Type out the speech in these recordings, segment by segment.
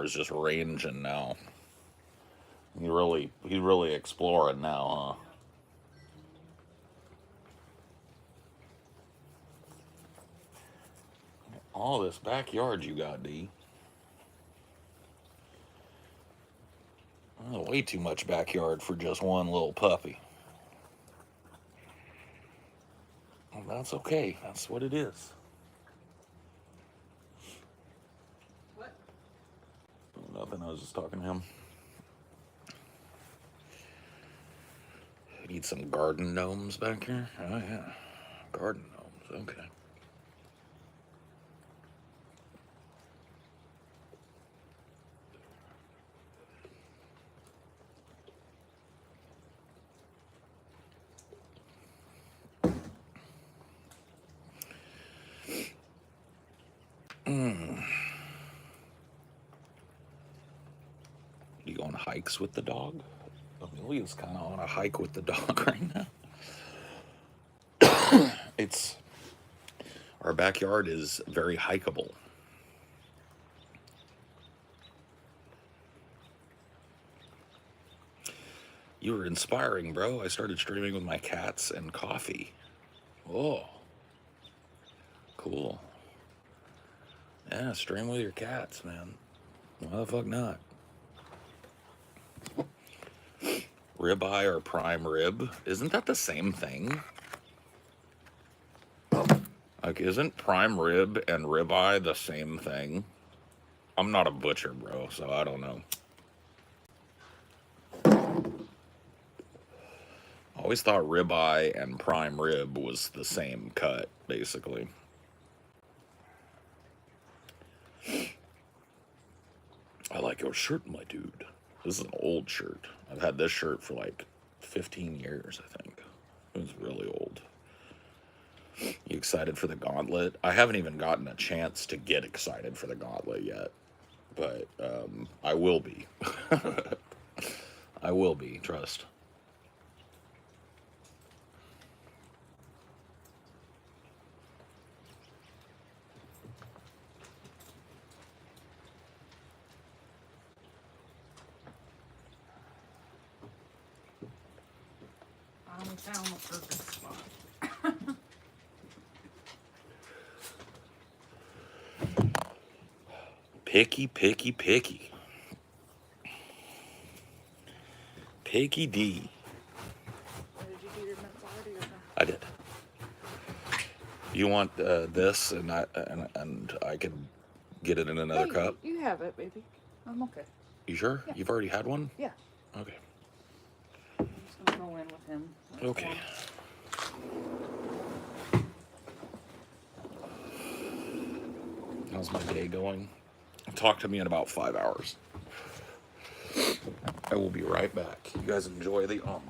is just ranging now. He's really exploring now, huh? All this backyard you got, D. Oh, way too much backyard for just one little puppy. Well, that's okay. That's what it is. What? Oh, nothing. I was just talking to him. Need some garden gnomes back here? Oh, yeah. Garden gnomes. Okay. You go on hikes with the dog? Amelia's kind of on a hike with the dog right now. Our backyard is very hikeable. You were inspiring, bro. I started streaming with my cats and coffee. Oh, cool. Yeah, stream with your cats, man. Why the fuck not? Ribeye or prime rib? Isn't that the same thing? Like, isn't prime rib and ribeye the same thing? I'm not a butcher, bro, so I don't know. I always thought ribeye and prime rib was the same cut, basically. I like your shirt, my dude. This is an old shirt. I've had this shirt for like 15 years, I think. It's really old. You excited for the gauntlet? I haven't even gotten a chance to get excited for the gauntlet yet, but I will be. I will be, trust. I found the perfect spot. Picky, picky, picky. Picky D. Did you do your mints already or no? I did. You want this, and I can get it in another cup? You have it, baby. I'm okay. You sure? Yeah. You've already had one? Yeah. Okay. I'm just gonna go in with him. Okay. How's my day going? Talk to me in about 5 hours. I will be right back. You guys enjoy the ambiance.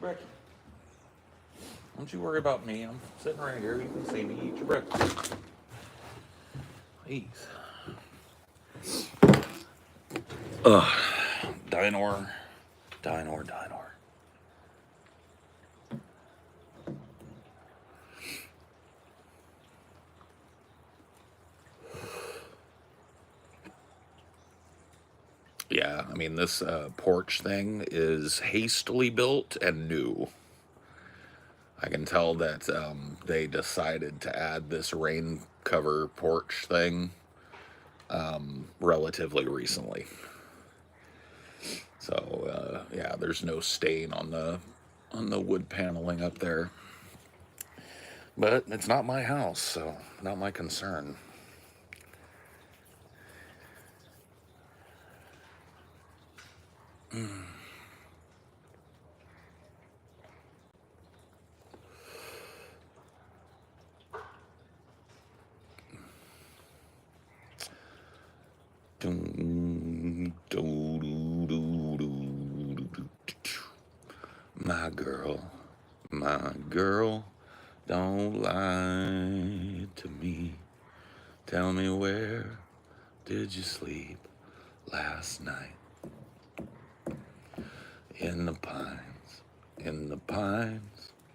breakfast. Don't you worry about me. I'm sitting right here. You can see me. Eat your breakfast. Please. Ugh. Dinor. Dinor. Dinor. Yeah, I mean, this porch thing is hastily built and new. I can tell that they decided to add this rain cover porch thing relatively recently. So yeah, there's no stain on the wood paneling up there. But it's not my house, so not my concern. My girl, don't lie to me. Tell me, where did you sleep last night? In the pines,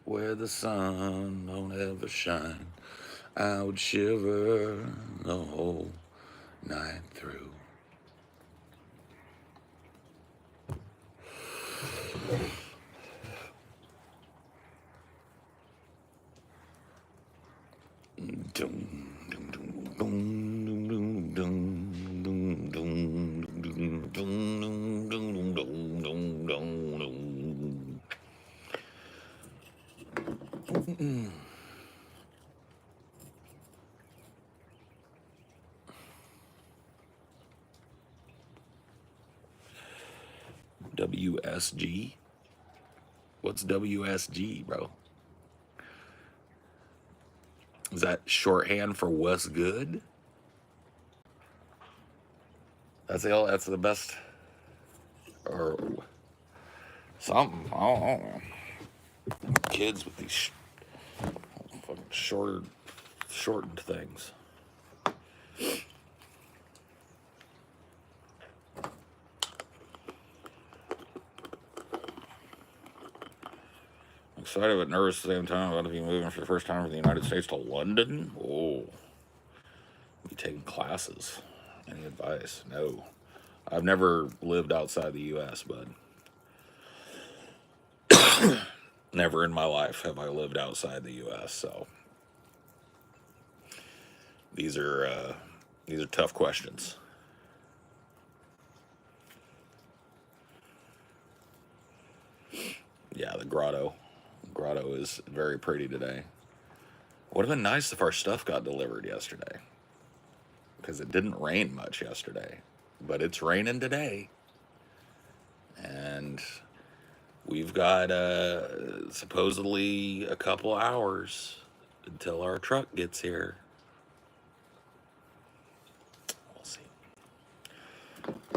where the sun don't ever shine. I would shiver the whole night through. WSG? What's WSG, bro? Is that shorthand for what's good? That's the best, or something. I don't know. Kids with these fucking shortened things. Excited but nervous at the same time about to be moving for the first time from the United States to London. Oh, be taking classes. Any advice? No. I've never lived outside the U.S., but never in my life have I lived outside the U.S. So these are tough questions. Yeah, the grotto is very pretty today. Would have been nice if our stuff got delivered yesterday, because it didn't rain much yesterday, but it's raining today, and we've got supposedly a couple hours until our truck gets here. We'll see.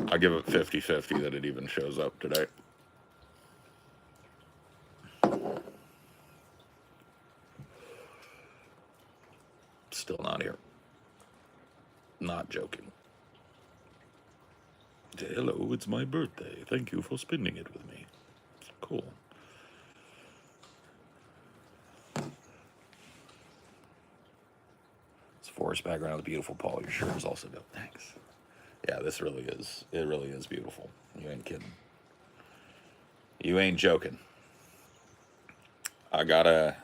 I give it 50-50 that it even shows up today. Still not here. Not joking. Hello, it's my birthday. Thank you for spending it with me. Cool. It's a forest background with a beautiful Paul. Your shirt is also dope. Thanks. Yeah, this really is. It really is beautiful. You ain't kidding. You ain't joking. I gotta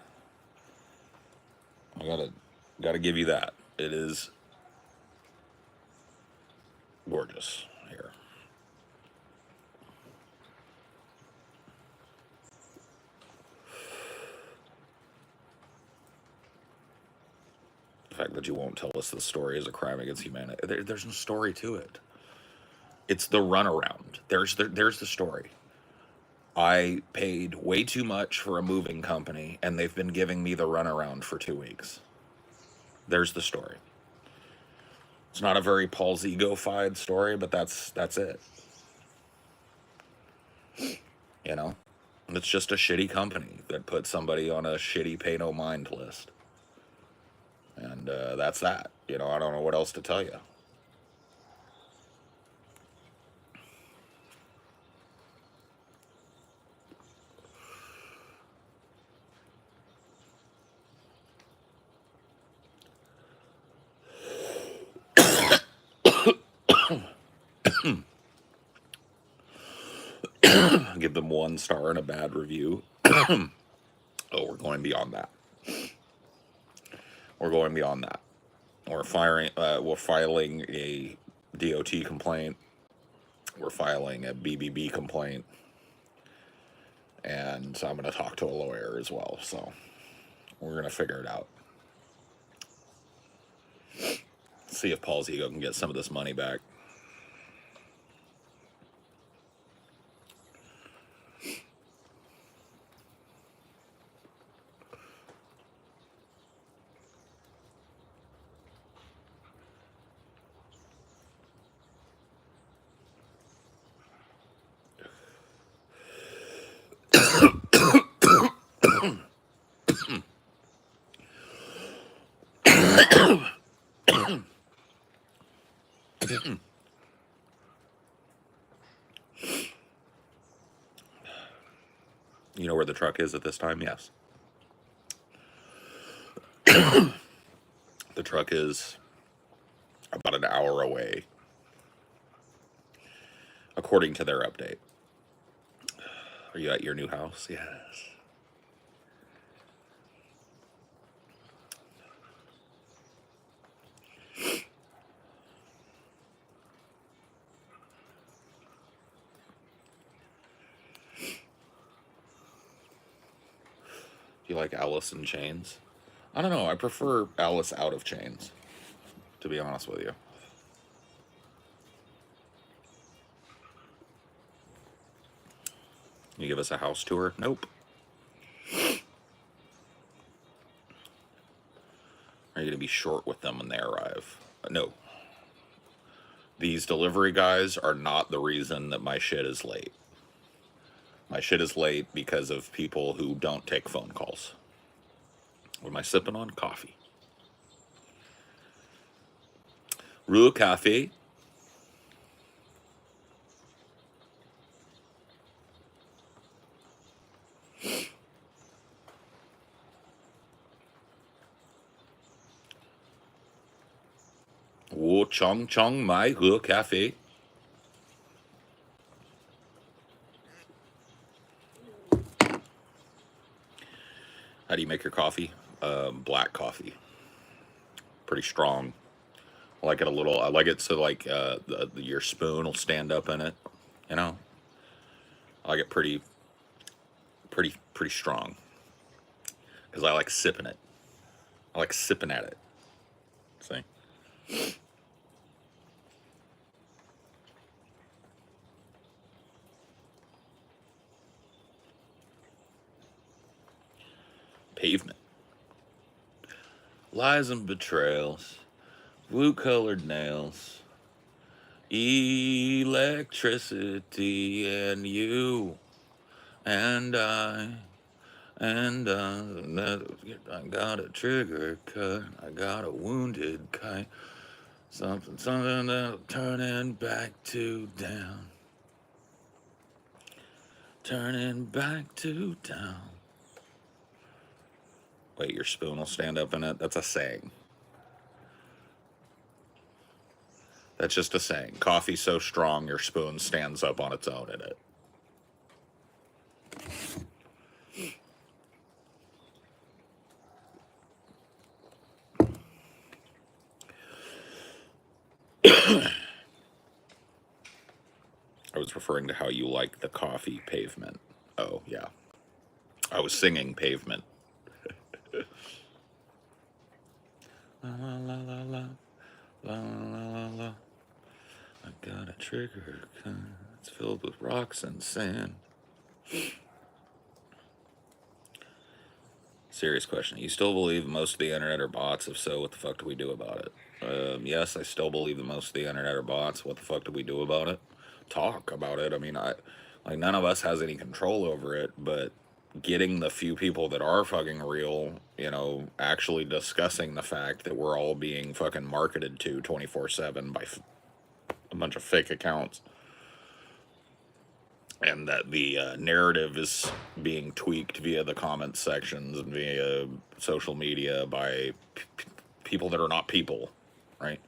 give you that. It is gorgeous here. The fact that you won't tell us the story is a crime against humanity. There's no story to it. It's the runaround. There's the story. I paid way too much for a moving company, and they've been giving me the runaround for 2 weeks. There's the story. It's not a very Paul's ego-fied story, but that's it. You know? It's just a shitty company that put somebody on a shitty pay no mind list. And that's that. You know, I don't know what else to tell you. Give them 1 star and a bad review. Oh, we're going beyond that. We're going beyond that. We're filing a DOT complaint. We're filing a BBB complaint. And so I'm going to talk to a lawyer as well. So we're going to figure it out. See if Paul's ego can get some of this money back. You know where the truck is at this time? Yes. The truck is about an hour away, according to their update. Are you at your new house? Yes. Do you like Alice in Chains? I don't know. I prefer Alice out of chains, to be honest with you. You give us a house tour? Nope. Are you going to be short with them when they arrive? No. These delivery guys are not the reason that my shit is late. My shit is late because of people who don't take phone calls. What am I sipping on? Coffee. Real coffee. Wo chong chong mai real cafe. How do you make your coffee? Black coffee. Pretty strong. I like it a little. I like it so like your spoon will stand up in it. You know. I like it pretty strong. Because I like sipping it. I like sipping at it. See. Pavement. Lies and betrayals. Blue-colored nails. Electricity and you and I got a trigger cut. I got a wounded kite. Something that'll turning back to down. Turning back to down. Wait, your spoon will stand up in it? That's a saying. That's just a saying. Coffee's so strong, your spoon stands up on its own in it. I was referring to how you like the coffee pavement. Oh, yeah. I was singing pavement. La la la la la. La la la la. I got a trigger gun. It's filled with rocks and sand. Serious question. You still believe most of the internet are bots? If so, what the fuck do we do about it? Yes, I still believe that most of the internet are bots. What the fuck do we do about it? Talk about it. I mean, Like, none of us has any control over it, but getting the few people that are fucking real, you know, actually discussing the fact that we're all being fucking marketed to 24/7 by a bunch of fake accounts, and that the narrative is being tweaked via the comments sections and via social media by people that are not people, right?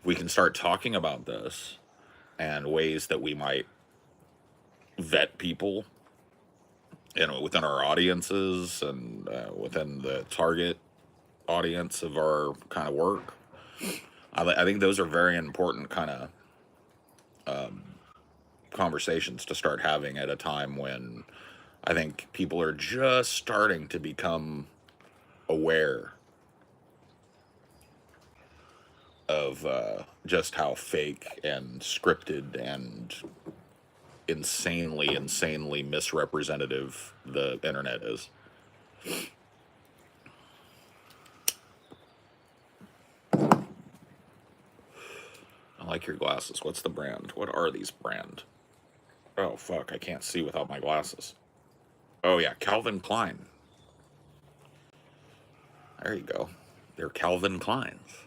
We can start talking about this and ways that we might vet people, you know, within our audiences and within the target audience of our kind of work. I think those are very important kind of conversations to start having at a time when I think people are just starting to become aware of just how fake and scripted and insanely misrepresentative the internet is. I like your glasses. What's the brand? What are these brand? Oh, fuck. I can't see without my glasses. Oh, yeah. Calvin Klein. There you go. They're Calvin Kleins.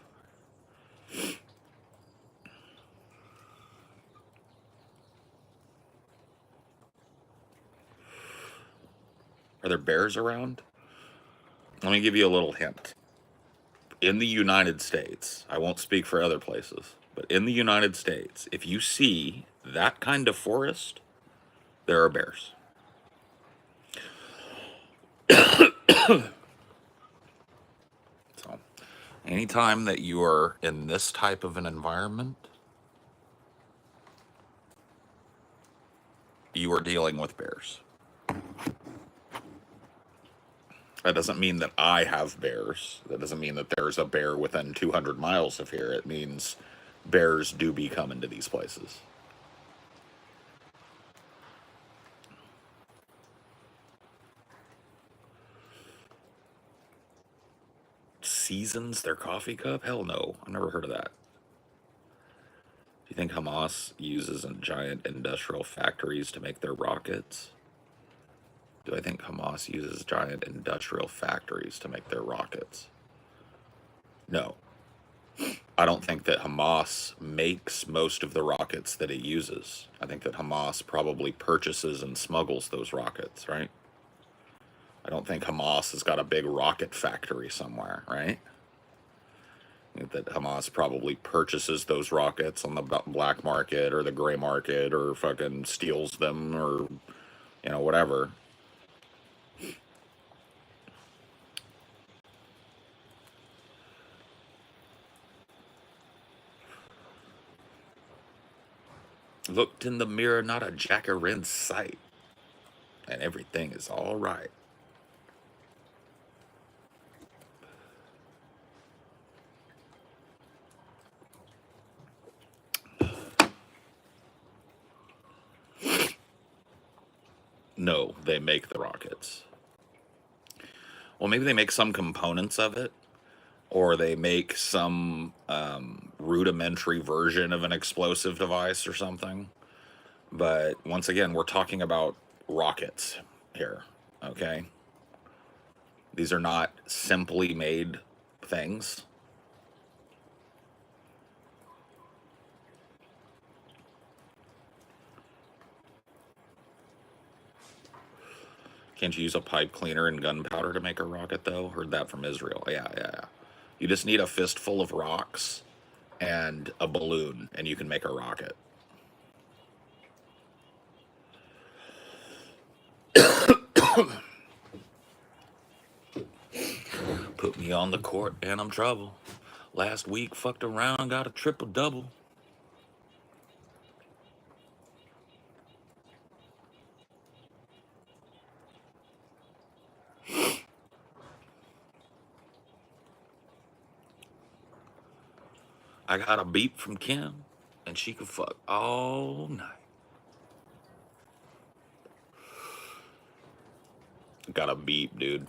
Are there bears around? Let me give you a little hint. In the United States, I won't speak for other places, but in the United States, if you see that kind of forest, there are bears. So, anytime that you are in this type of an environment, you are dealing with bears. That doesn't mean that I have bears. That doesn't mean that there's a bear within 200 miles of here. It means bears do be coming to these places. Seasons their coffee cup? Hell no. I've never heard of that. Do you think Hamas uses giant industrial factories to make their rockets? Do I think Hamas uses giant industrial factories to make their rockets? No. I don't think that Hamas makes most of the rockets that it uses. I think that Hamas probably purchases and smuggles those rockets, right? I don't think Hamas has got a big rocket factory somewhere, right? I think that Hamas probably purchases those rockets on the black market or the gray market or fucking steals them or, you know, whatever. Looked in the mirror, not a jacker in sight, and everything is all right. No, they make the rockets. Well, maybe they make some components of it, or they make some rudimentary version of an explosive device or something. But once again, we're talking about rockets here, okay? These are not simply made things. Can't you use a pipe cleaner and gunpowder to make a rocket, though? Heard that from Israel. Yeah. You just need a fistful of rocks and a balloon, and you can make a rocket. Put me on the court and I'm trouble. Last week, fucked around, got a triple double. I got a beep from Kim, and she could fuck all night. Got a beep, dude.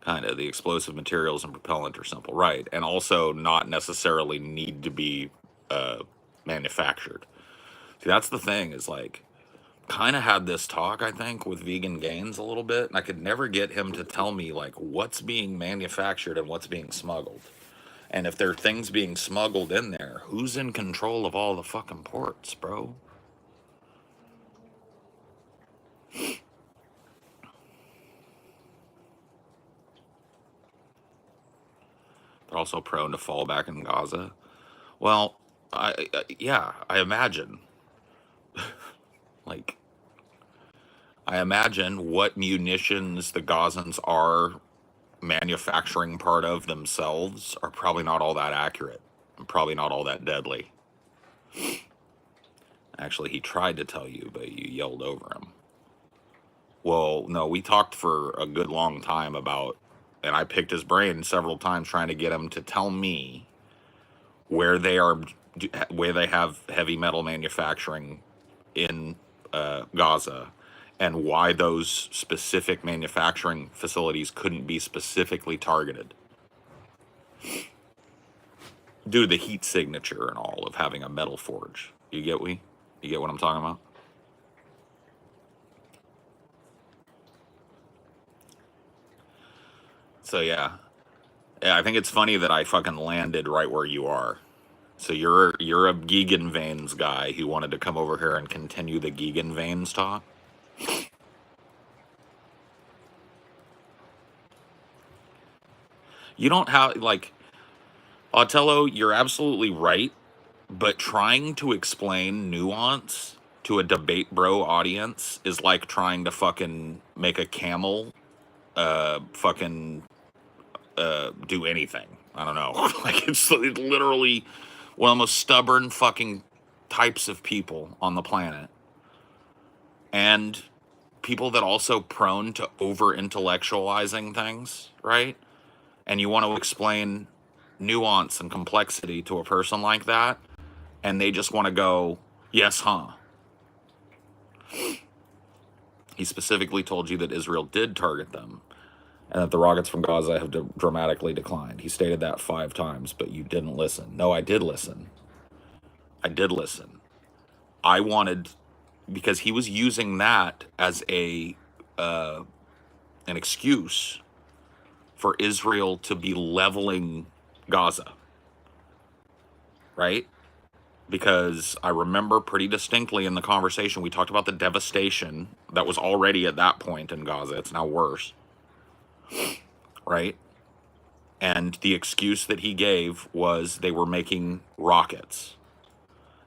Kind of. The explosive materials and propellant are simple, right? And also not necessarily need to be manufactured. See, that's the thing, is like, kind of had this talk, I think, with Vegan Gains a little bit, and I could never get him to tell me like what's being manufactured and what's being smuggled. And if there are things being smuggled in there, who's in control of all the fucking ports, bro? They're also prone to fall back in Gaza. Well, yeah, I imagine. Like, I imagine what munitions the Gazans are manufacturing part of themselves are probably not all that accurate and probably not all that deadly. Actually, he tried to tell you, but you yelled over him. Well, no, we talked for a good long time about, and I picked his brain several times trying to get him to tell me where they are, where they have heavy metal manufacturing in Gaza, and why those specific manufacturing facilities couldn't be specifically targeted due to the heat signature and all of having a metal forge. You get what I'm talking about? So yeah, I think it's funny that I fucking landed right where you are. So you're a Gegan Veins guy who wanted to come over here and continue the Gegan Veins talk. You don't have, like, Otello, you're absolutely right, but trying to explain nuance to a debate bro audience is like trying to fucking make a camel fucking do anything. I don't know. Like, it's literally one of the most stubborn fucking types of people on the planet. And people that also prone to over intellectualizing things, right? And you want to explain nuance and complexity to a person like that, and they just want to go, yes, huh? He specifically told you that Israel did target them and that the rockets from Gaza have dramatically declined. He stated that 5 times, but you didn't listen. No, I did listen. I did listen. I wanted, because he was using that as an excuse for Israel to be leveling Gaza, right? Because I remember pretty distinctly in the conversation, we talked about the devastation that was already at that point in Gaza. It's now worse, right? And the excuse that he gave was they were making rockets.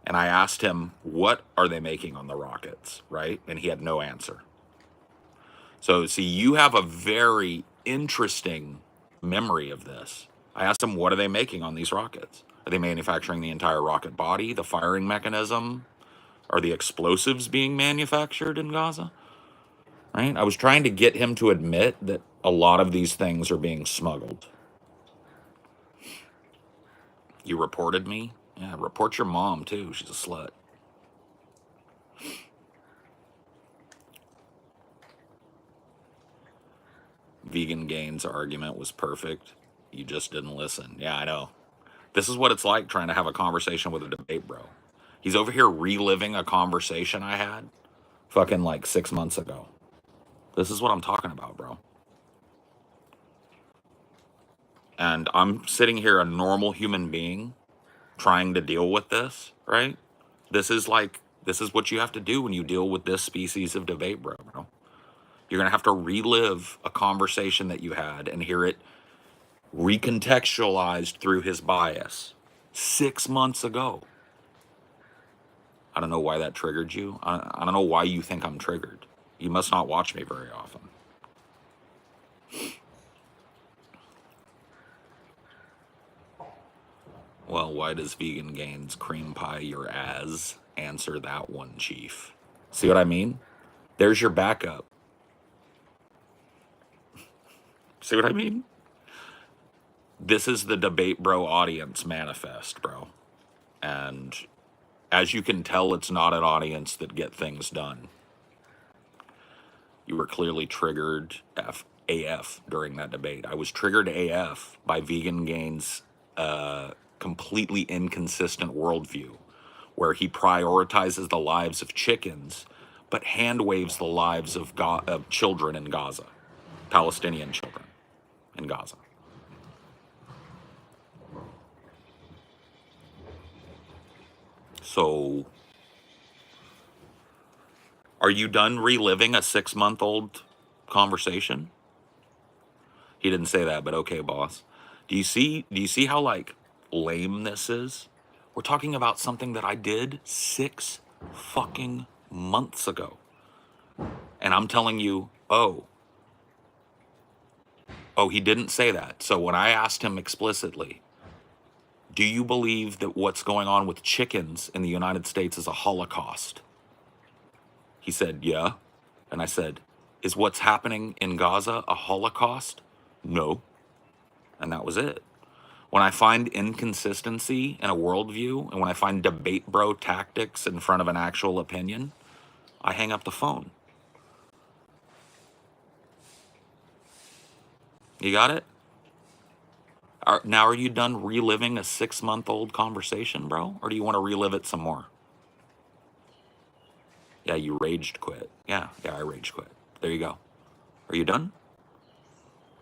And I asked him, what are they making on the rockets, right? And he had no answer. So, see, you have a very interesting memory of this. I asked him, what are they making on these rockets? Are they manufacturing the entire rocket body, the firing mechanism? Are the explosives being manufactured in Gaza? Right? I was trying to get him to admit that a lot of these things are being smuggled. You reported me? Yeah, report your mom, too. She's a slut. Vegan Gains' argument was perfect. You just didn't listen. Yeah, I know. This is what it's like trying to have a conversation with a debate bro. He's over here reliving a conversation I had fucking like 6 months ago. This is what I'm talking about, bro. And I'm sitting here, a normal human being, trying to deal with this, right? This is what you have to do when you deal with this species of debate, bro. You're going to have to relive a conversation that you had and hear it recontextualized through his bias 6 months ago. I don't know why that triggered you. I don't know why you think I'm triggered. You must not watch me very often. Well, why does Vegan Gains cream pie your ass? Answer that one, Chief. See what I mean? There's your backup. See what I mean? This is the debate bro audience manifest, bro. And as you can tell, it's not an audience that get things done. You were clearly triggered AF during that debate. I was triggered AF by Vegan Gains' completely inconsistent worldview, where he prioritizes the lives of chickens, but hand waves the lives of, of children in Gaza, Palestinian children in Gaza. So, are you done reliving a 6-month-old conversation? He didn't say that, but okay, boss. Do you see how like lame this is? We're talking about something that I did 6 fucking months ago. And I'm telling you, oh, he didn't say that. So when I asked him explicitly, do you believe that what's going on with chickens in the United States is a Holocaust? He said, yeah. And I said, is what's happening in Gaza a Holocaust? No. And that was it. When I find inconsistency in a worldview and when I find debate bro tactics in front of an actual opinion, I hang up the phone. You got it? Now, are you done reliving a 6-month-old conversation, bro? Or do you want to relive it some more? Yeah, you raged quit. Yeah, I raged quit. There you go. Are you done?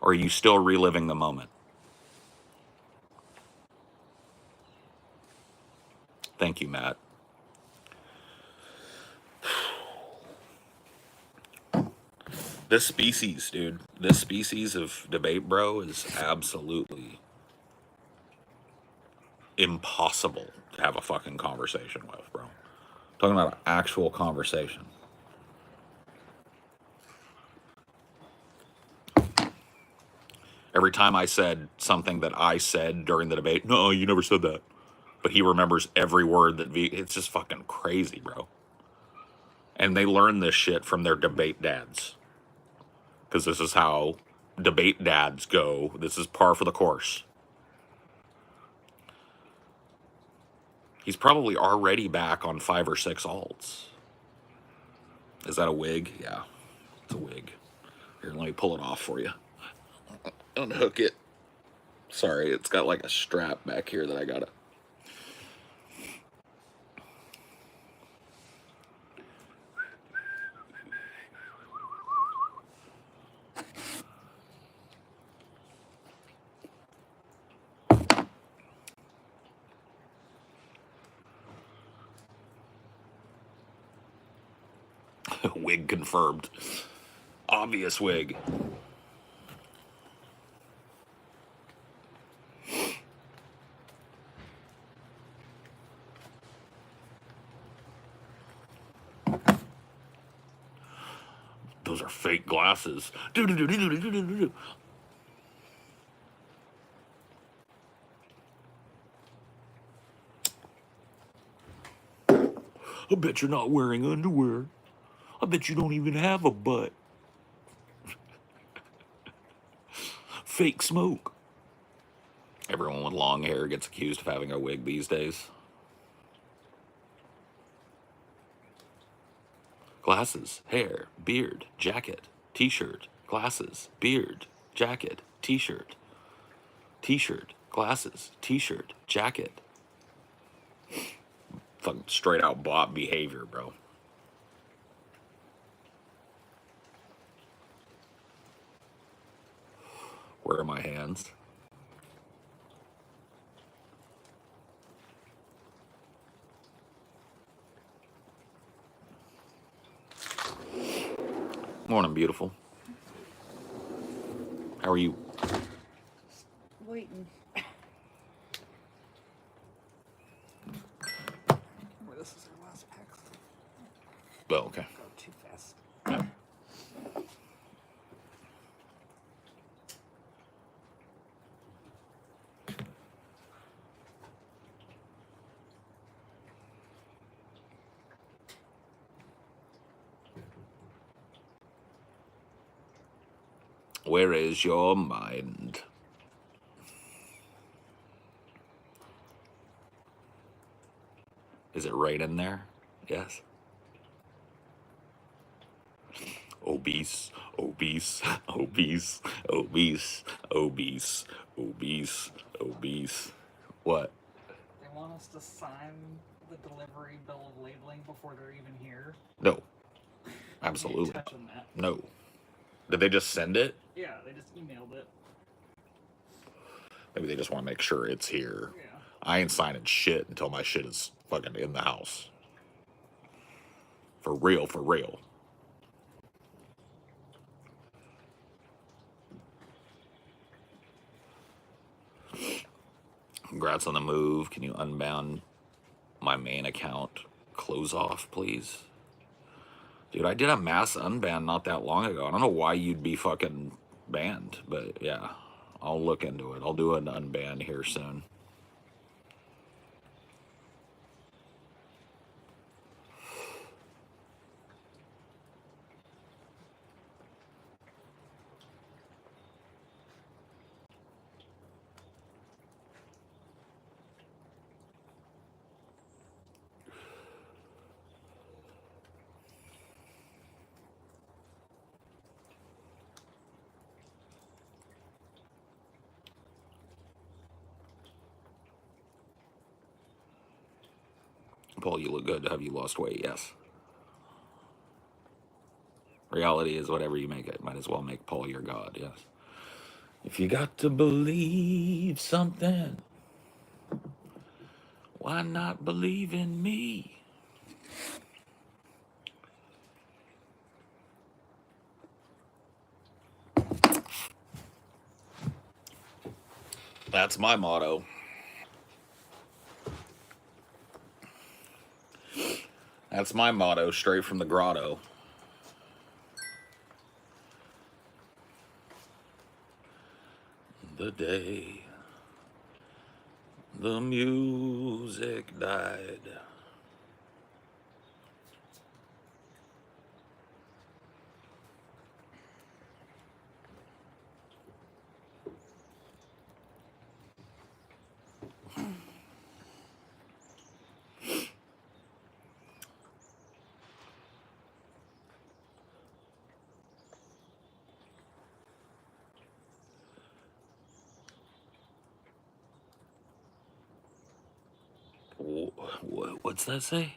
Or are you still reliving the moment? Thank you, Matt. This species, dude, this species of debate bro is absolutely impossible to have a fucking conversation with, bro. Talking about an actual conversation. Every time I said something that I said during the debate, no, you never said that. But he remembers every word that it's just fucking crazy, bro. And they learn this shit from their debate dads. Because this is how debate dads go. This is par for the course. He's probably already back on 5 or 6 alts. Is that a wig? Yeah, it's a wig. Here, let me pull it off for you. Unhook it. Sorry, it's got like a strap back here that I gotta. Wig confirmed. Obvious wig. Those are fake glasses. I bet you're not wearing underwear. I bet you don't even have a butt. Fake smoke. Everyone with long hair gets accused of having a wig these days. Glasses, hair, beard, jacket, t-shirt, glasses, beard, jacket, t-shirt, t-shirt, glasses, t-shirt, jacket. Fucking straight out bot behavior, bro. Where are my hands? Morning, beautiful. How are you? Waiting. This is our last pack. Well, okay. Go too fast. Yeah. Where is your mind? Is it right in there? Yes. Obese, obese, obese, obese, obese, obese, obese. What? They want us to sign the delivery bill of labeling before they're even here? No, absolutely not. No. Did they just send it? Yeah, they just emailed it. Maybe they just want to make sure it's here. Yeah. I ain't signing shit until my shit is fucking in the house. For real, for real. Congrats on the move. Can you unban my main account? Close off, please. Dude, I did a mass unban not that long ago. I don't know why you'd be fucking banned, but yeah, I'll look into it. I'll do an unban here soon. Paul, you look good. Have you lost weight? Yes. Reality is whatever you make it. Might as well make Paul your god, yes. If you got to believe something, why not believe in me? That's my motto. That's my motto, straight from the grotto. The day the music died. What's that say?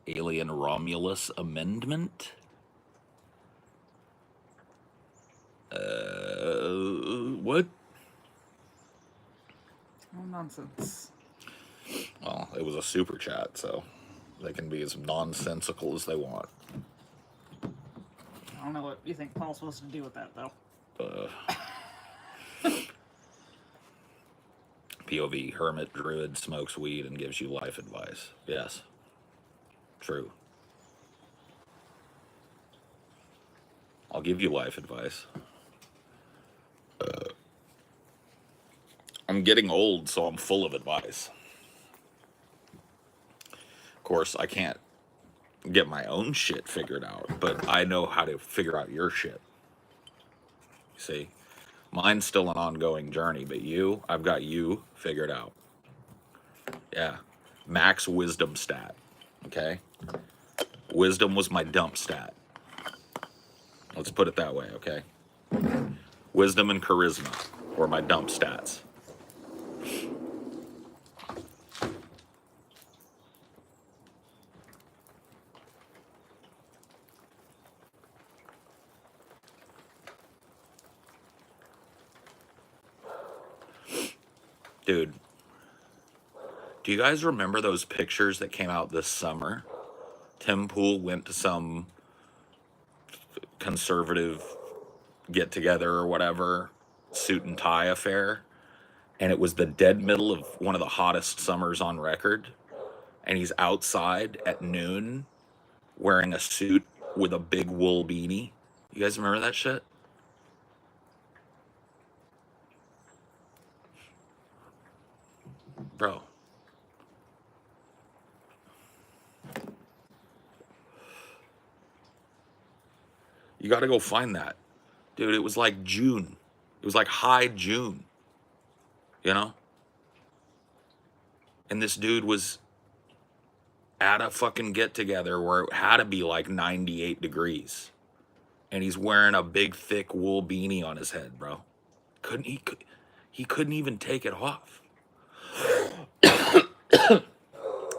Alien Romulus Amendment? What? Oh, nonsense. Well, it was a super chat, so they can be as nonsensical as they want. I don't know what you think Paul's supposed to do with that, though. POV, hermit druid smokes weed and gives you life advice. Yes. True. I'll give you life advice. I'm getting old, so I'm full of advice. Of course, I can't get my own shit figured out, but I know how to figure out your shit. See? Mine's still an ongoing journey, but you, I've got you figured out. Yeah. Max wisdom stat. Okay? Wisdom was my dump stat. Let's put it that way, okay? Wisdom and charisma were my dump stats. Dude, do you guys remember those pictures that came out this summer? Tim Pool went to some conservative get together or whatever, suit and tie affair, and it was the dead middle of one of the hottest summers on record, and he's outside at noon wearing a suit with a big wool beanie. You guys remember that shit? Bro. You got to go find that. Dude, it was like June. It was like high June. You know? And this dude was at a fucking get together where it had to be like 98 degrees. And he's wearing a big thick wool beanie on his head, bro. He couldn't even take it off.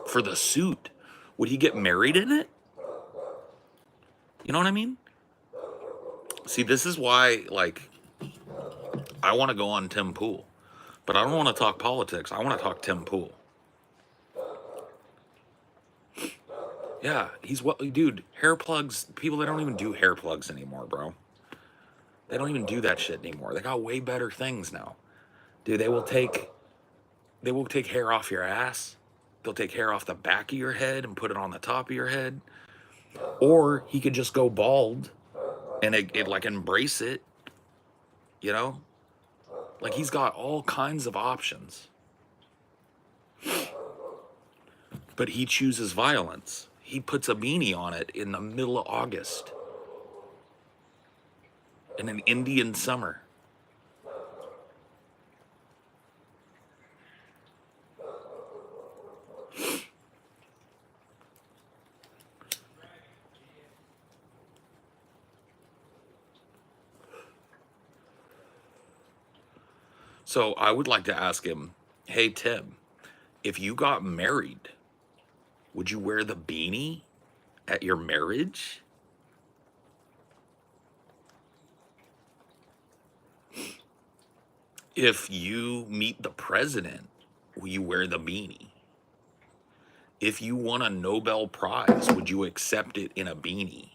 for the suit. Would he get married in it? You know what I mean? See, this is why, like, I want to go on Tim Pool, but I don't want to talk politics. I want to talk Tim Pool. Yeah, he's what, dude, hair plugs, people, they don't even do hair plugs anymore, bro. They don't even do that shit anymore. They got way better things now. Dude, they will take hair off your ass. They'll take hair off the back of your head and put it on the top of your head. Or he could just go bald and it like embrace it, you know? Like he's got all kinds of options. But he chooses violence. He puts a beanie on it in the middle of August. In an Indian summer. So I would like to ask him, hey, Tim, if you got married, would you wear the beanie at your marriage? If you meet the president, will you wear the beanie? If you won a Nobel Prize, would you accept it in a beanie?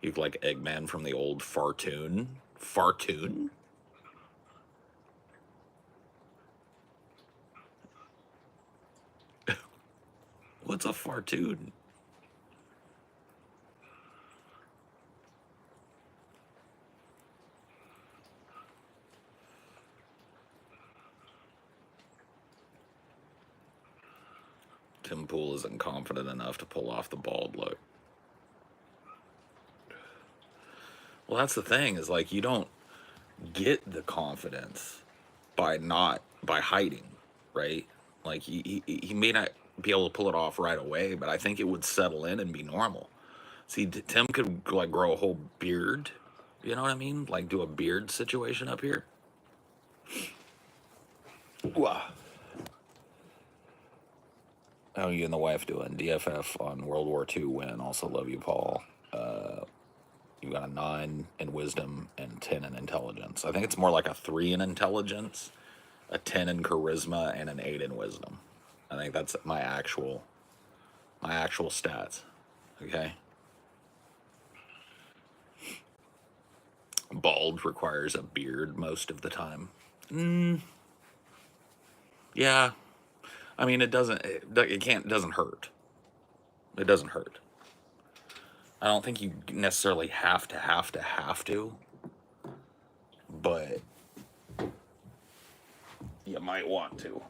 You look like Eggman from the old Fartoon. Fartoon? What's a Fartoon? Tim Pool isn't confident enough to pull off the bald look. Well, that's the thing, is like you don't get the confidence by hiding, right? Like he may not be able to pull it off right away, but I think it would settle in and be normal. See, Tim could like grow a whole beard, you know what I mean? Like do a beard situation up here. Wow. How are you and the wife doing? DFF on World War II win. Also love you, Paul. You got a 9 in wisdom and 10 in intelligence. I think it's more like a 3 in intelligence, a 10 in charisma, and an 8 in wisdom. I think that's my actual stats. Okay. Bald requires a beard most of the time. Yeah. I mean, it doesn't hurt. It doesn't hurt. I don't think you necessarily have to, but you might want to.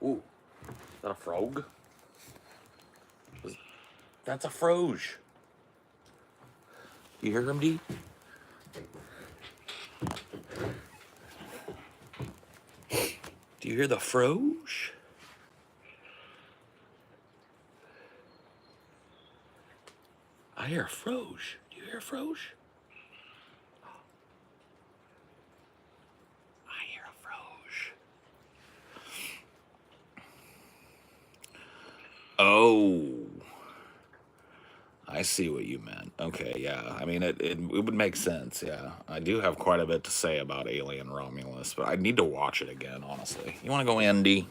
Ooh, is that a frog? That's a froge. You hear him, D? Do you hear the froge? I hear a froge. Do you hear a froge? I hear a froge. Oh, I see what you meant. Okay, yeah. I mean, it would make sense, yeah. I do have quite a bit to say about Alien Romulus, but I need to watch it again, honestly. You want to go Andy?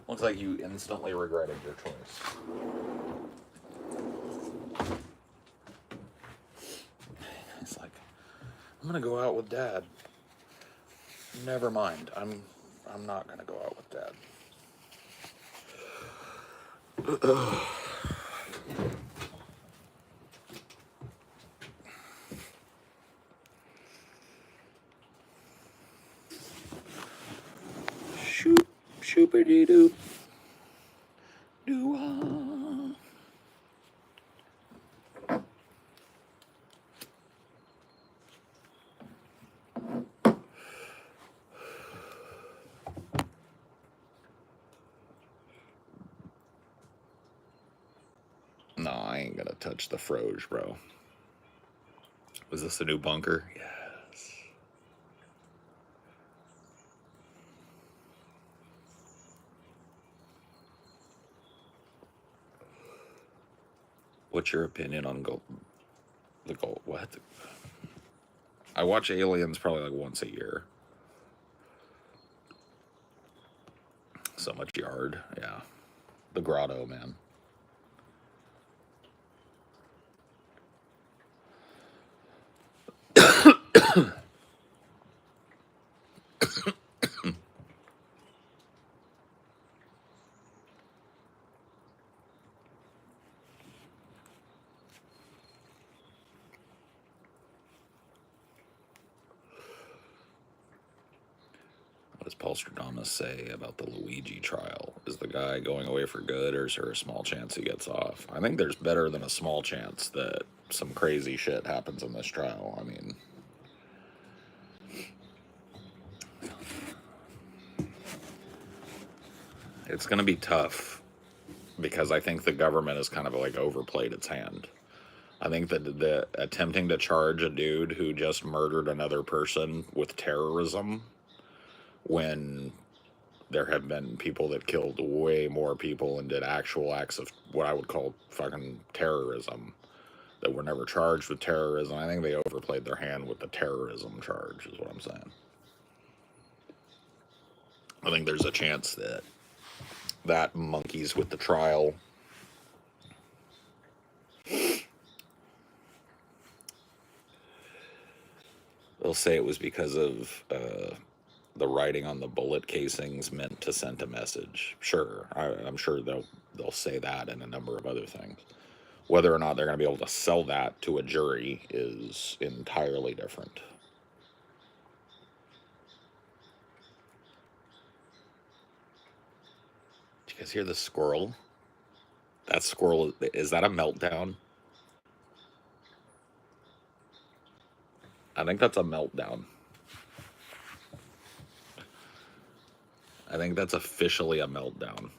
Looks like you instantly regretted your choice. It's like, I'm gonna go out with Dad. Never mind. I'm not gonna go out with Dad. Shoop, shoopity doo. Doo. No, I ain't gonna touch the froge, bro. Was this a new bunker? Yes. What's your opinion on the gold? What? I watch Aliens probably like once a year. So much yard, yeah. The grotto, man. What does Paul Stradamus say about the Luigi trial? Is the guy going away for good, or is there a small chance he gets off? I think there's better than a small chance that some crazy shit happens in this trial. I mean, it's going to be tough because I think the government has kind of like overplayed its hand. I think that the attempting to charge a dude who just murdered another person with terrorism when there have been people that killed way more people and did actual acts of what I would call fucking terrorism that were never charged with terrorism. I think they overplayed their hand with the terrorism charge, is what I'm saying. I think there's a chance that that monkeys with the trial. They'll say it was because of the writing on the bullet casings meant to send a message. Sure, I'm sure they'll say that and a number of other things. Whether or not they're going to be able to sell that to a jury is entirely different. Did you guys hear the squirrel? That squirrel, is that a meltdown? I think that's a meltdown. I think that's officially a meltdown.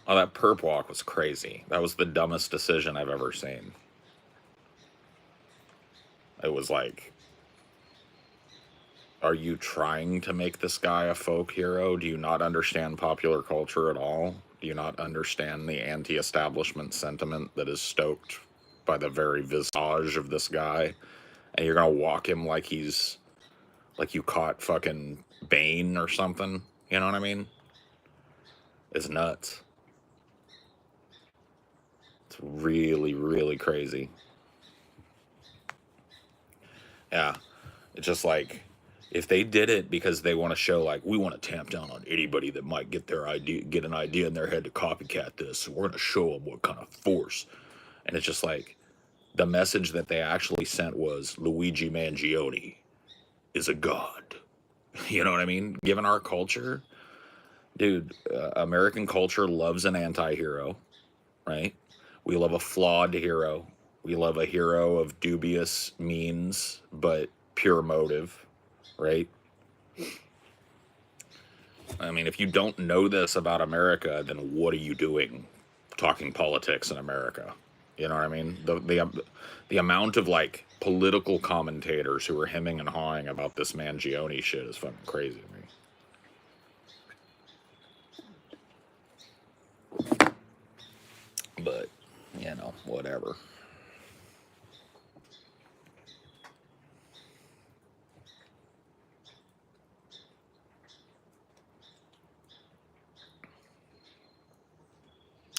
Oh, that perp walk was crazy. That was the dumbest decision I've ever seen. It was like, are you trying to make this guy a folk hero? Do you not understand popular culture at all? Do you not understand the anti-establishment sentiment that is stoked by the very visage of this guy? And you're gonna walk him like he's like you caught fucking Bane or something. You know what I mean? It's nuts. It's really, really crazy. Yeah. It's just like If they did it because they want to show like we want to tamp down on anybody that might get an idea in their head to copycat this, so we're going to show them what kind of force. And it's just like the message that they actually sent was Luigi Mangione is a god. You know what I mean? Given our culture, dude, American culture loves an anti-hero, right? We love a flawed hero. We love a hero of dubious means but pure motive, right? I mean, if you don't know this about America, then what are you doing talking politics in America? You know what I mean? The amount of like political commentators who are hemming and hawing about this Mangione shit is fucking crazy to me. But, you know, whatever.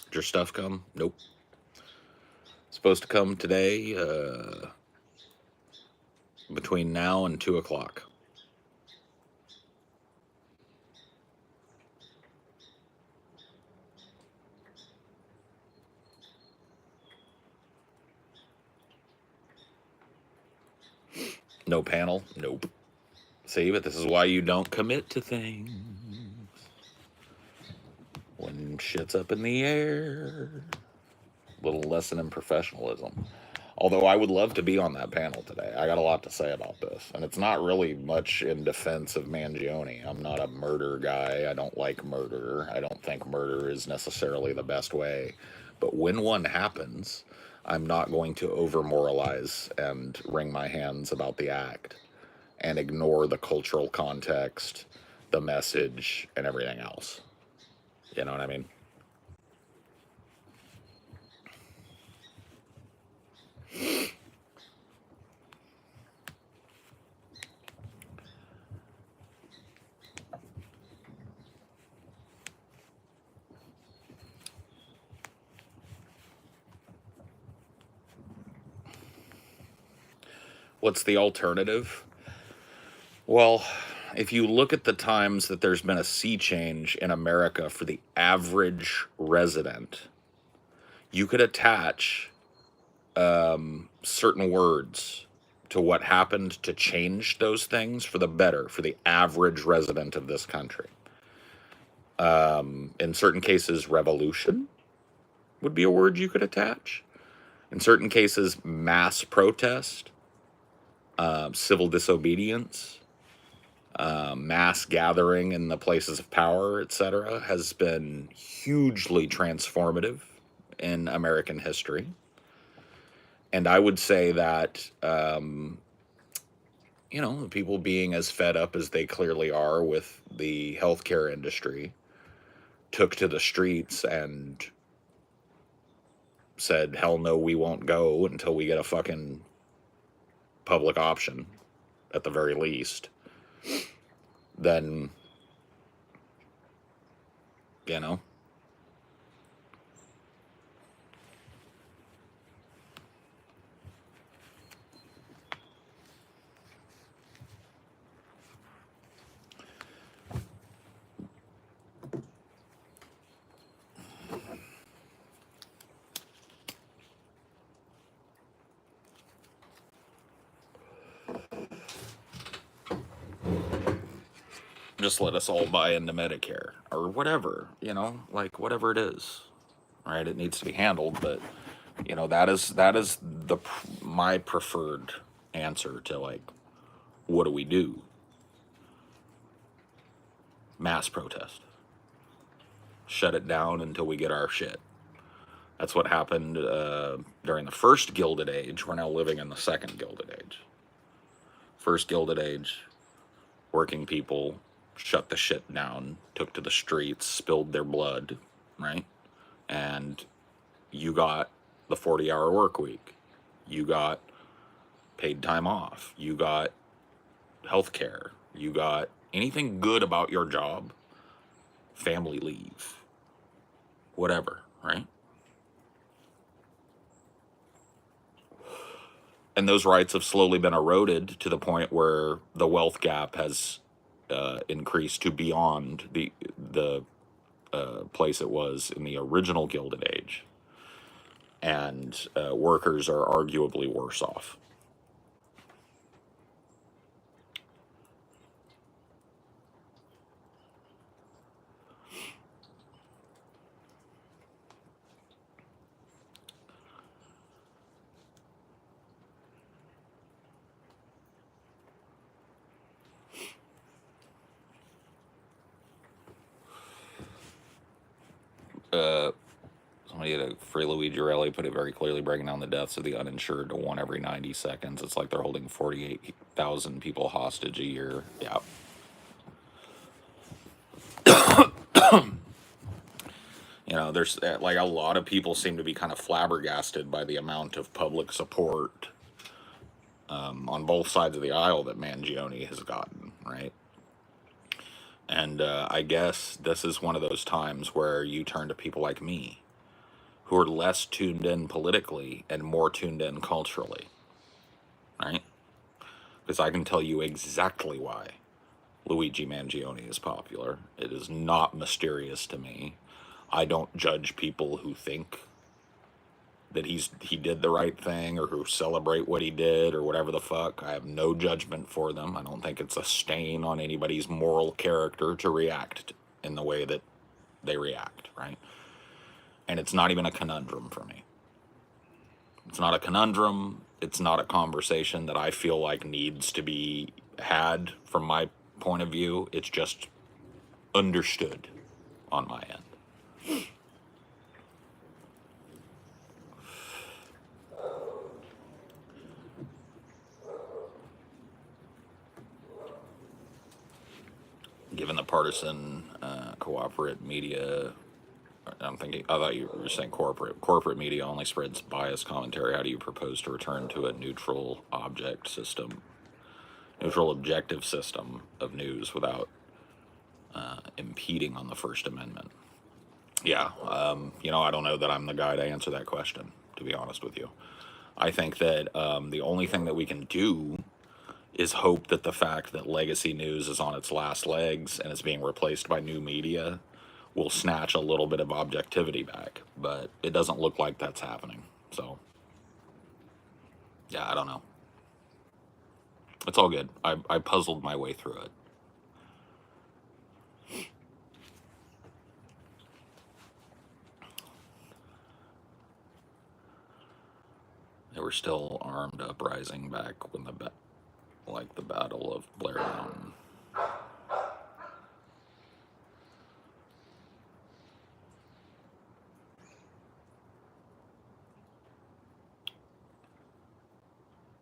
Did your stuff come? Nope. Supposed to come today, between now and 2 o'clock. No panel? Nope. See, but this is why you don't commit to things. When shit's up in the air. Little lesson in professionalism. Although I would love to be on that panel today. I got a lot to say about this. And it's not really much in defense of Mangione. I'm not a murder guy. I don't like murder. I don't think murder is necessarily the best way. But when one happens, I'm not going to over-moralize and wring my hands about the act and ignore the cultural context, the message, and everything else. You know what I mean? What's the alternative? Well, if you look at the times that there's been a sea change in America for the average resident, you could attach certain words to what happened to change those things for the better for the average resident of this country. In certain cases, revolution would be a word you could attach. In certain cases, mass protest, civil disobedience, mass gathering in the places of power, etc., has been hugely transformative in American history. And I would say that, you know, people being as fed up as they clearly are with the healthcare industry took to the streets and said, hell no, we won't go until we get a fucking public option, at the very least. Then, you know, just let us all buy into Medicare or whatever, you know, like whatever it is, right? It needs to be handled, but you know, that is my preferred answer to like, what do we do? Mass protest. Shut it down until we get our shit. That's what happened during the first Gilded Age. We're now living in the second Gilded Age. First Gilded Age, working people shut the shit down, took to the streets, spilled their blood, right? And you got the 40-hour work week. You got paid time off. You got health care. You got anything good about your job, family leave, whatever, right? And those rights have slowly been eroded to the point where the wealth gap has increased to beyond the place it was in the original Gilded Age, and workers are arguably worse off. Somebody at a Free Luigi rally put it very clearly, breaking down the deaths of the uninsured to one every 90 seconds. It's like they're holding 48,000 people hostage a year. Yeah. You know, there's like a lot of people seem to be kind of flabbergasted by the amount of public support on both sides of the aisle that Mangione has gotten, right? And I guess this is one of those times where you turn to people like me, who are less tuned in politically and more tuned in culturally, right? Because I can tell you exactly why Luigi Mangione is popular. It is not mysterious to me. I don't judge people who think that he did the right thing or who celebrate what he did or whatever the fuck. I have no judgment for them. I don't think it's a stain on anybody's moral character to react in the way that they react, right? And it's not even a conundrum for me. It's not a conundrum. It's not a conversation that I feel like needs to be had from my point of view. It's just understood on my end. Given the partisan cooperate media, I thought you were saying corporate media only spreads biased commentary. How do you propose to return to a neutral objective system of news without impeding on the First Amendment? Yeah, I don't know that I'm the guy to answer that question, to be honest with you. I think that the only thing that we can do is hope that the fact that legacy news is on its last legs and it's being replaced by new media will snatch a little bit of objectivity back. But it doesn't look like that's happening. So, yeah, I don't know. It's all good. I puzzled my way through it. They were still armed uprising back when the Battle of Blair Mountain.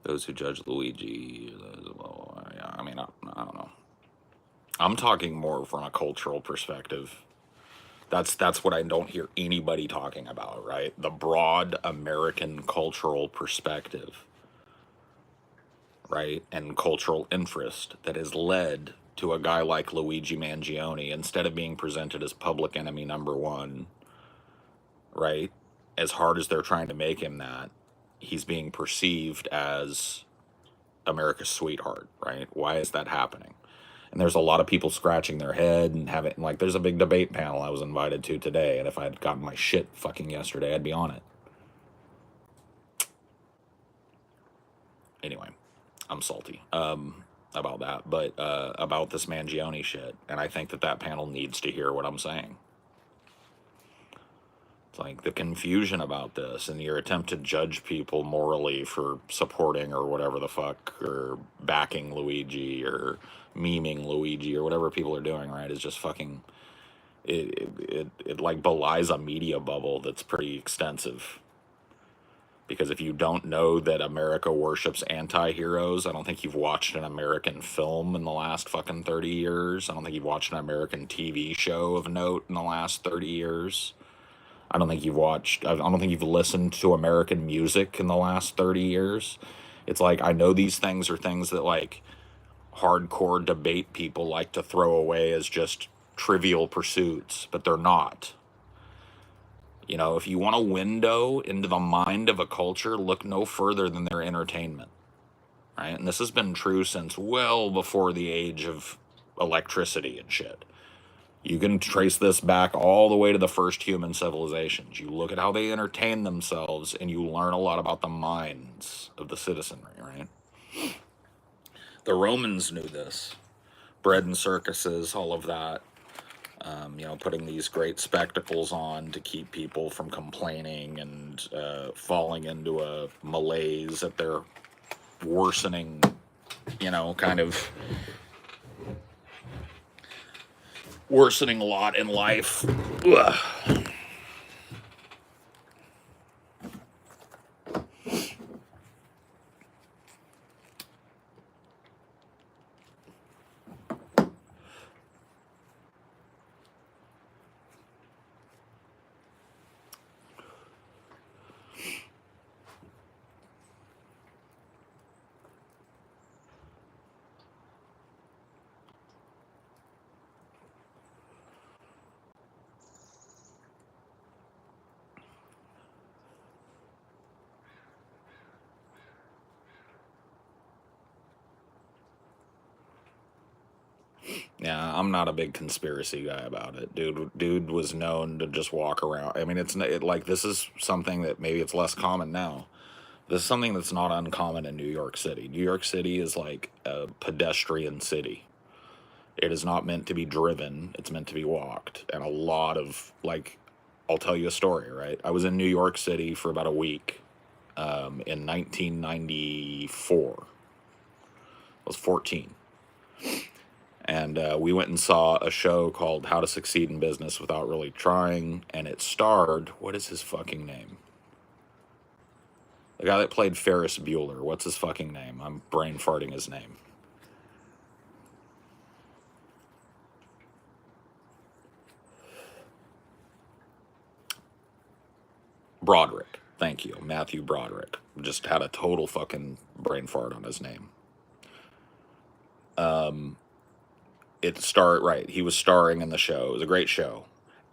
Those who judge Luigi, well, yeah, I mean, I don't know. I'm talking more from a cultural perspective. That's what I don't hear anybody talking about, right? The broad American cultural perspective, right? And cultural interest that has led to a guy like Luigi Mangione, instead of being presented as public enemy number one, right? As hard as they're trying to make him that, he's being perceived as America's sweetheart, right? Why is that happening? And there's a lot of people scratching their head and having, like, there's a big debate panel I was invited to today, and if I had gotten my shit fucking yesterday, I'd be on it. Anyway, I'm salty about that, but about this Mangione shit, and I think that panel needs to hear what I'm saying. It's like the confusion about this and your attempt to judge people morally for supporting or whatever the fuck, or backing Luigi or memeing Luigi or whatever people are doing, right, is just fucking, it like belies a media bubble that's pretty extensive. Because if you don't know that America worships anti-heroes, I don't think you've watched an American film in the last fucking 30 years. I don't think you've watched an American TV show of note in the last 30 years. I don't think you've listened to American music in the last 30 years. It's like, I know these things are things that, like, hardcore debate people like to throw away as just trivial pursuits, but they're not. You know, if you want a window into the mind of a culture, look no further than their entertainment, right? And this has been true since well before the age of electricity and shit. You can trace this back all the way to the first human civilizations. You look at how they entertain themselves and you learn a lot about the minds of the citizenry, right? The Romans knew this. Bread and circuses, all of that. You know, putting these great spectacles on to keep people from complaining and falling into a malaise at their worsening, you know, kind of worsening lot in life. Ugh. Yeah, I'm not a big conspiracy guy about it. Dude was known to just walk around. I mean, like this is something that maybe it's less common now. This is something that's not uncommon in New York City. New York City is like a pedestrian city. It is not meant to be driven, it's meant to be walked. And a lot of, like, I'll tell you a story, right? I was in New York City for about a week in 1994. I was 14. And we went and saw a show called How to Succeed in Business Without Really Trying. And it starred, what is his fucking name? The guy that played Ferris Bueller. What's his fucking name? I'm brain farting his name. Broderick. Thank you. Matthew Broderick. Just had a total fucking brain fart on his name. Right. He was starring in the show. It was a great show.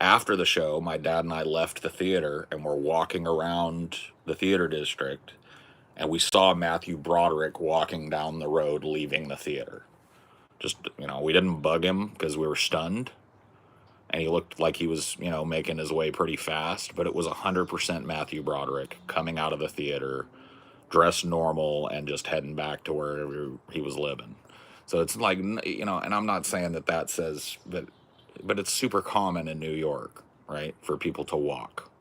After the show, my dad and I left the theater and were walking around the theater district, and we saw Matthew Broderick walking down the road leaving the theater. Just, you know, we didn't bug him because we were stunned, and he looked like he was, you know, making his way pretty fast, but it was 100% Matthew Broderick coming out of the theater, dressed normal, and just heading back to where he was living. So it's like, you know, and I'm not saying that says, but it's super common in New York, right, for people to walk.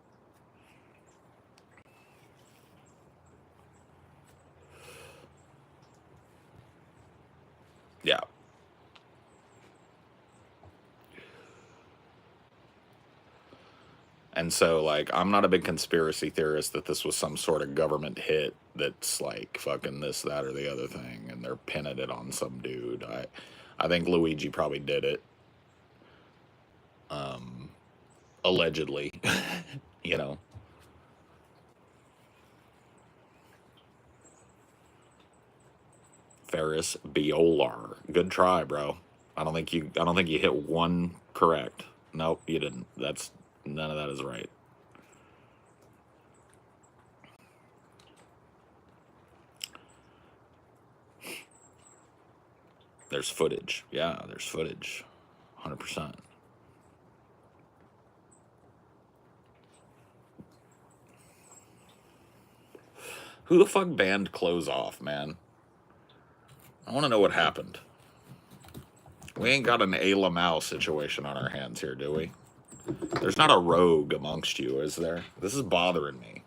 Yeah. And so, like, I'm not a big conspiracy theorist that this was some sort of government hit that's like fucking this, that, or the other thing, and they're pinning it on some dude. I think Luigi probably did it, allegedly, you know. Ferris Bueller. Good try, bro. I don't think you hit one correct. Nope, you didn't. That's none of that is right. There's footage. Yeah, there's footage. 100%. Who the fuck banned Clothes Off, man? I want to know what happened. We ain't got an Ayla Mao situation on our hands here, do we? There's not a rogue amongst you, is there? This is bothering me.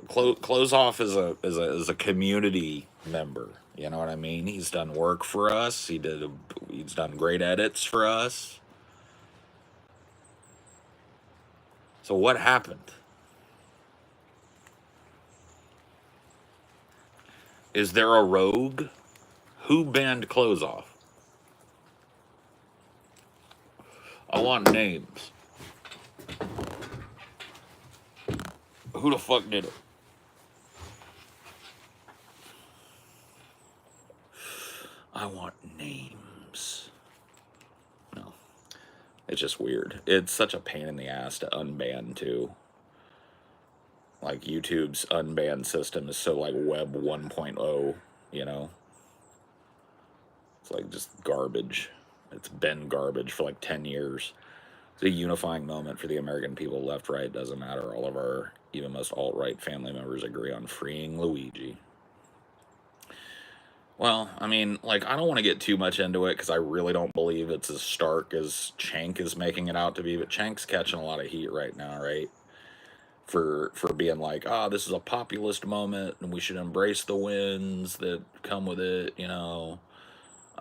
Clothes Off is a community member. You know what I mean? He's done work for us. He's done great edits for us. So what happened? Is there a rogue? Who banned Clothes Off? I want names. Who the fuck did it? I want names. No. It's just weird. It's such a pain in the ass to unban, too. Like, YouTube's unban system is so, like, Web 1.0, you know? It's, like, just garbage. It's been garbage for, like, 10 years. It's a unifying moment for the American people. Left, right, doesn't matter. All of our, even most alt-right family members agree on freeing Luigi. Well, I mean, like, I don't want to get too much into it because I really don't believe it's as stark as Cenk is making it out to be. But Cenk's catching a lot of heat right now, right? For being like, oh, this is a populist moment and we should embrace the wins that come with it, you know.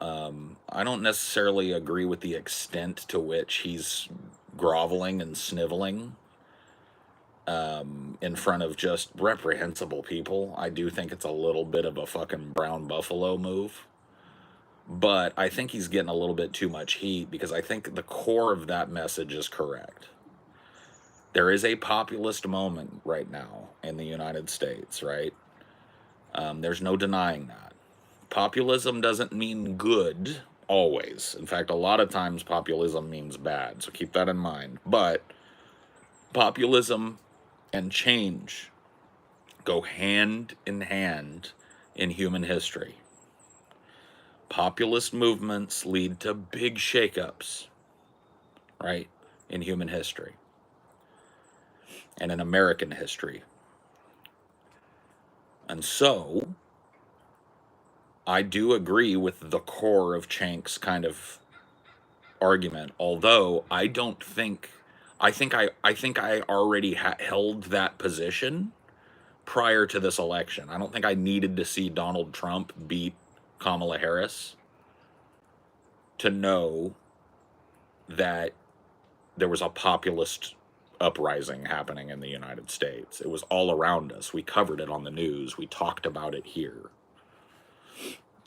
I don't necessarily agree with the extent to which he's groveling and sniveling in front of just reprehensible people. I do think it's a little bit of a fucking brown buffalo move. But I think he's getting a little bit too much heat because I think the core of that message is correct. There is a populist moment right now in the United States, right? There's no denying that. Populism doesn't mean good always. In fact, a lot of times populism means bad, so keep that in mind. But populism and change go hand in hand in human history. Populist movements lead to big shakeups, right, in human history and in American history. And so, I do agree with the core of Cenk's kind of argument, although I don't think, I think I already held that position prior to this election. I don't think I needed to see Donald Trump beat Kamala Harris to know that there was a populist uprising happening in the United States. It was all around us. We covered it on the news. We talked about it here.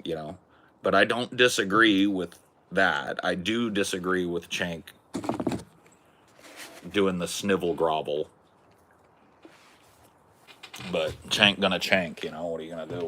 You know? But I don't disagree with that. I do disagree with Cenk doing the snivel grovel. But Cenk gonna Cenk, you know? What are you gonna do?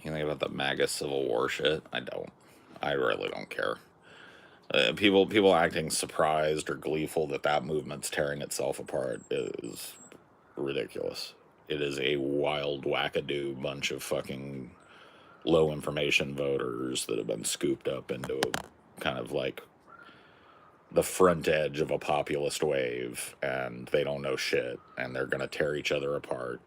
You think about the Maga Civil War shit? I don't. I really don't care. People acting surprised or gleeful that that movement's tearing itself apart is ridiculous. It is a wild wackadoo bunch of fucking low information voters that have been scooped up into a kind of like the front edge of a populist wave, and they don't know shit, and they're gonna tear each other apart.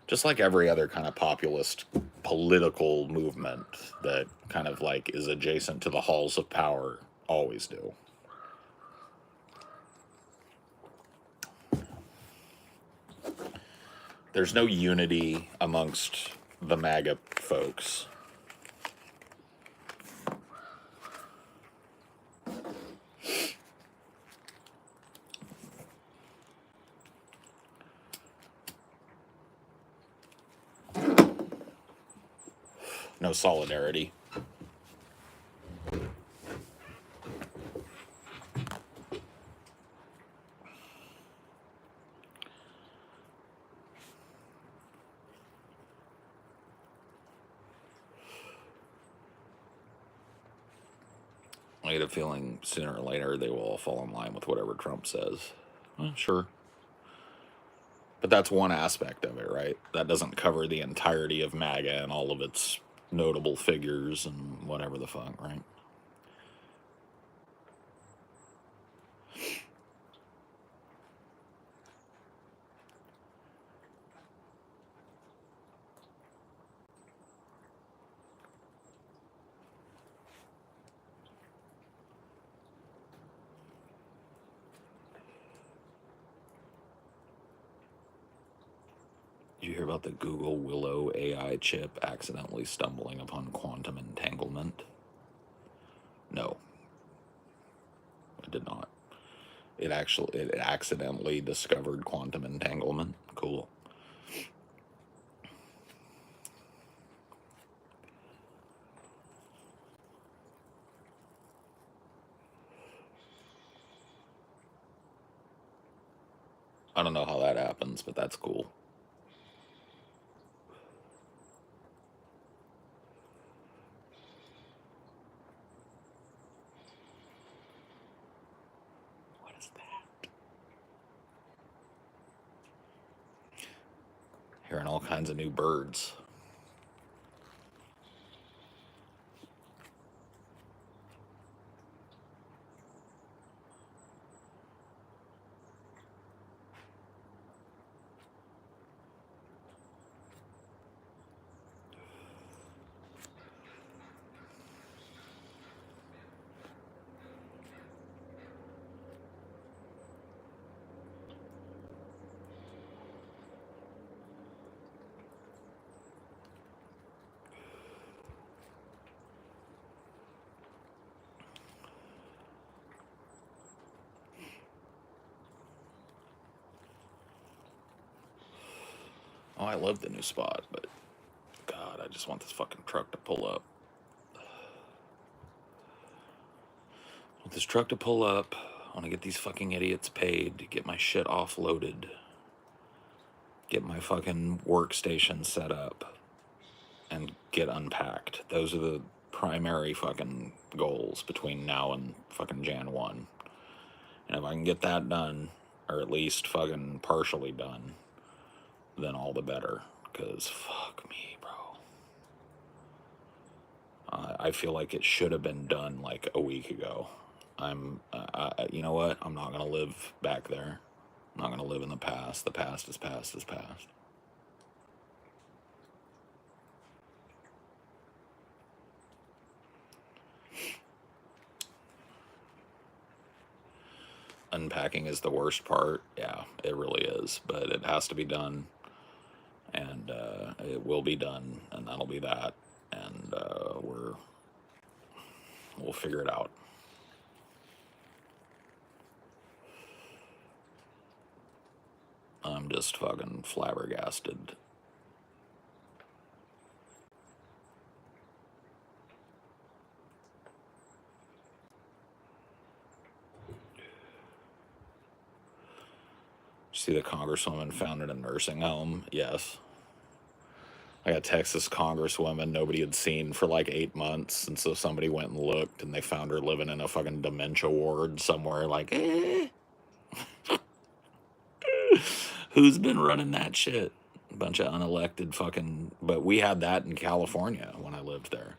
Just like every other kind of populist political movement that kind of like is adjacent to the halls of power always do. There's no unity amongst the MAGA folks. No solidarity. I get a feeling sooner or later they will all fall in line with whatever Trump says. Well, sure. But that's one aspect of it, right? That doesn't cover the entirety of Maga and all of its notable figures and whatever the fuck, right? Did you hear about the Google Willow AI chip accidentally stumbling upon quantum entanglement? No, I did not. It accidentally discovered quantum entanglement. Cool. I don't know how that happens, but that's cool. What is that? Hearing all kinds of new birds. Oh, I love the new spot, but God, I just want this fucking truck to pull up. I want this truck to pull up. I want to get these fucking idiots paid, get my shit offloaded, get my fucking workstation set up, and get unpacked. Those are the primary fucking goals between now and fucking Jan 1. And if I can get that done, or at least fucking partially done, then all the better. Because fuck me, bro. I feel like it should have been done like a week ago. You know what? I'm not going to live back there. I'm not going to live in the past. The past is past is past. Unpacking is the worst part. Yeah, it really is. But it has to be done. And it will be done. And that'll be that. And we'll figure it out. I'm just fucking flabbergasted. See, the congresswoman founded a nursing home. Yes. Like a Texas congresswoman nobody had seen for like 8 months. And so somebody went and looked and they found her living in a fucking dementia ward somewhere. Like, who's been running that shit? A bunch of unelected fucking. But we had that in California when I lived there.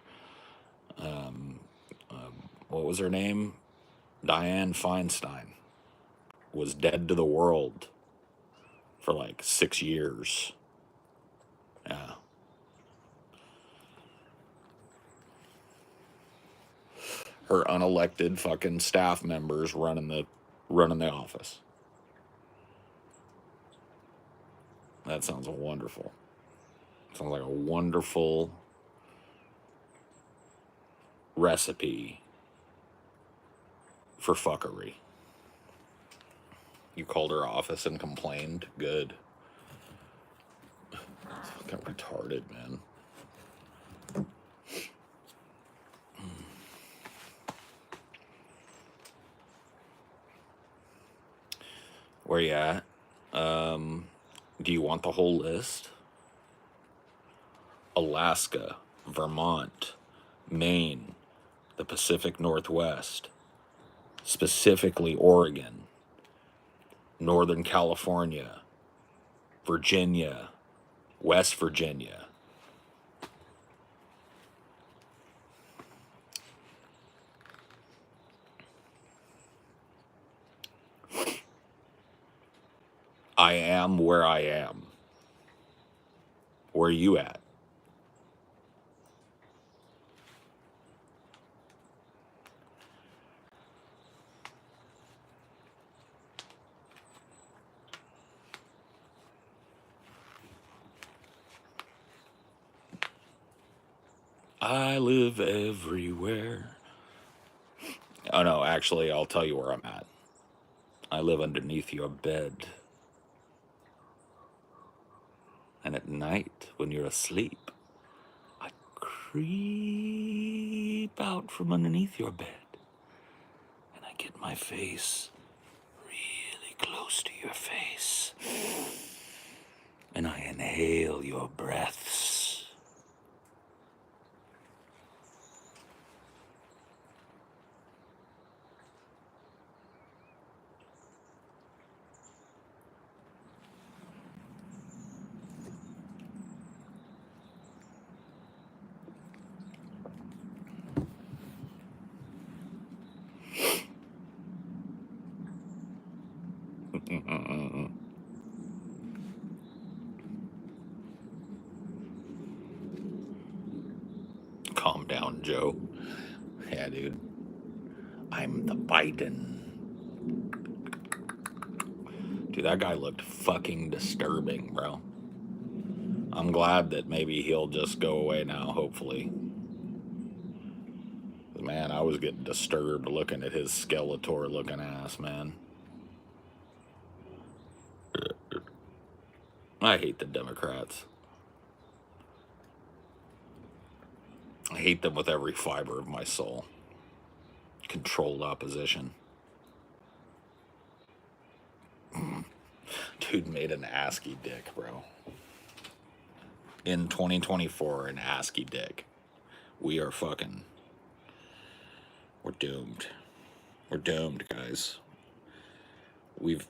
What was her name? Dianne Feinstein was dead to the world for like 6 years. Yeah. Her unelected fucking staff members running the office. That sounds wonderful. Sounds like a wonderful recipe for fuckery. You called her office and complained? Good. It's fucking retarded, man. Where you at? Do you want the whole list? Alaska, Vermont, Maine, the Pacific Northwest, specifically Oregon, Northern California, Virginia, West Virginia. I am where I am. Where are you at? I live everywhere. Oh no, actually, I'll tell you where I'm at. I live underneath your bed. And at night, when you're asleep, I creep out from underneath your bed. And I get my face really close to your face. And I inhale your breaths. Calm down, Joe. Yeah, dude. I'm the Biden. Dude, that guy looked fucking disturbing, bro. I'm glad that maybe he'll just go away now, hopefully. Man, I was getting disturbed looking at his Skeletor looking ass, man. I hate the Democrats. I hate them with every fiber of my soul. Controlled opposition. Dude made an ASCII dick, bro. In 2024, an ASCII dick. We are fucking... We're doomed. We're doomed, guys. We've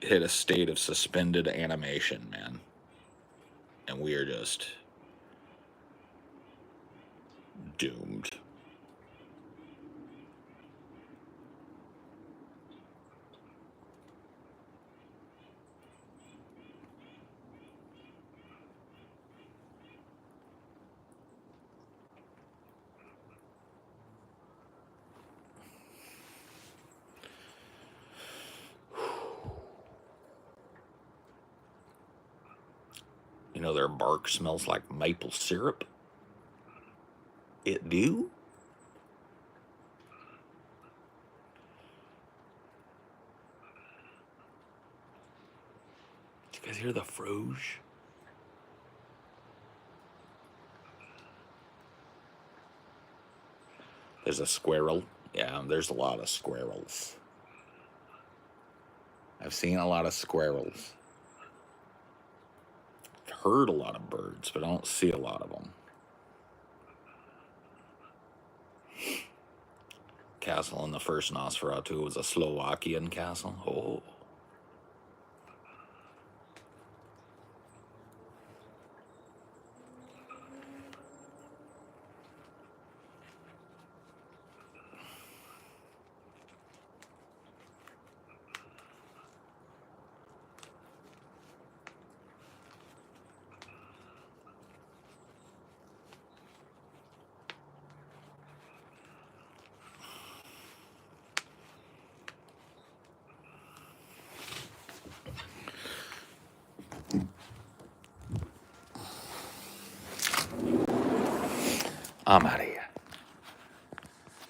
hit a state of suspended animation, man. And we are just... doomed. You know, their bark smells like maple syrup? It do? Did you guys hear the froge? There's a squirrel. Yeah, there's a lot of squirrels. I've seen a lot of squirrels. I've heard a lot of birds, but I don't see a lot of them. Castle in the first Nosferatu was a Slovakian castle. Oh. I'm out of here.